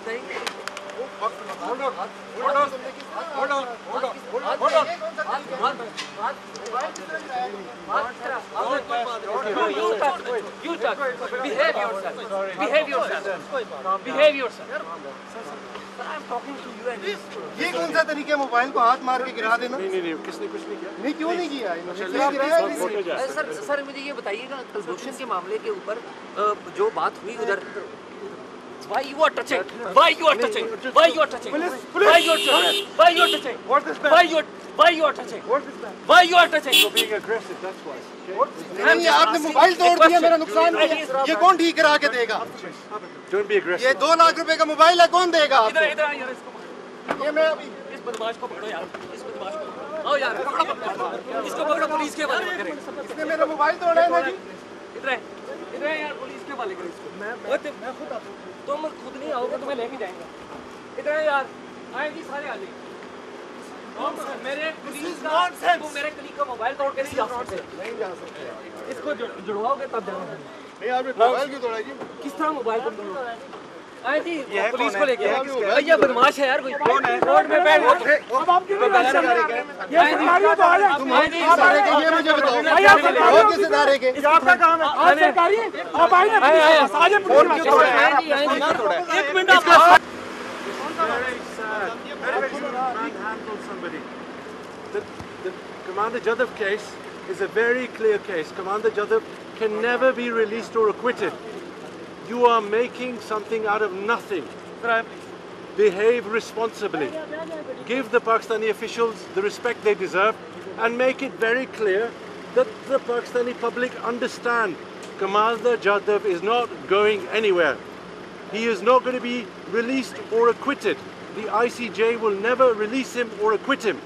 बताइए। Hold on. You talk. Behave yourself. Behave yourself. Sir, I'm talking to you and ये कौन सा तरीका है मोबाइल को हाथ मार के गिरा देना? नहीं किसने कुछ नहीं किया। नहीं क्यों नहीं किया? सर मुझे ये बताइएगा प्रदूषण के मामले के ऊपर जो बात हुई उधर Why you are touching? Why you are touching? Why you are touching? Why you are touching? Why you are touching? What's this man? Why you are touching? What's this man? Why you are touching? You're being aggressive. That's why. नहीं आपने mobile तोड़ दिया, मेरा नुकसान किया। ये कौन ठीक करा के देगा? Don't be aggressive. ये 2 लाख रुपए का मोबाइल है, कौन देगा? इधर यार इसको। ये मैं अभी इस बदमाश को पकड़ो यार। इस बदमाश को। आओ यार पकड़ो। इसको पकड़ो, पुलिस के हवाले करें। इसने मेरा मोबाइल तोड़ा है ना जी। इधर यार पुलिस के हवाले करें इसको। मैं खुद आता हूँ। तुम खुद नहीं आओगे, तुम्हें लेके जाएंगे। इधर यार आएंगी सारे आ जाएंगे। मेरे पुलिस का तुम मेरे कलीग का मोबाइल तोड़ के नहीं जा सकते। इसको जुड़वाओगे तब जाओगे। नहीं आपने मोबाइल क्यों तोड़ा जी? किस तरह मोबाइल को तोड़ा? आए जी पुलिस को लेके भैया बदमाश है यार कोई। कौन है? रोड में बैठ अब आप क्यों ये सरकारी तो आ जा। तुम सारे के ये मुझे बताओ। और किस इदारे के? आपका काम है। आप सरकारी आप आइए आइए पुलिस में। 1 मिनट आप Very sad. Manhandle somebody. The Commander Jadhav case is a very clear case. Commander Jadhav can never be released or acquitted. You are making something out of nothing. Behave responsibly. Give the Pakistani officials the respect they deserve and make it very clear that the Pakistani public understand Commander Jadhav is not going anywhere. He is not going to be released or acquitted. The ICJ will never release him or acquit him.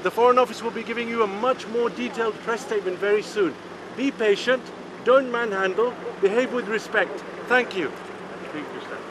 The Foreign Office will be giving you a much more detailed press statement very soon. Be patient, don't manhandle, behave with respect. Thank you. Speak yourself.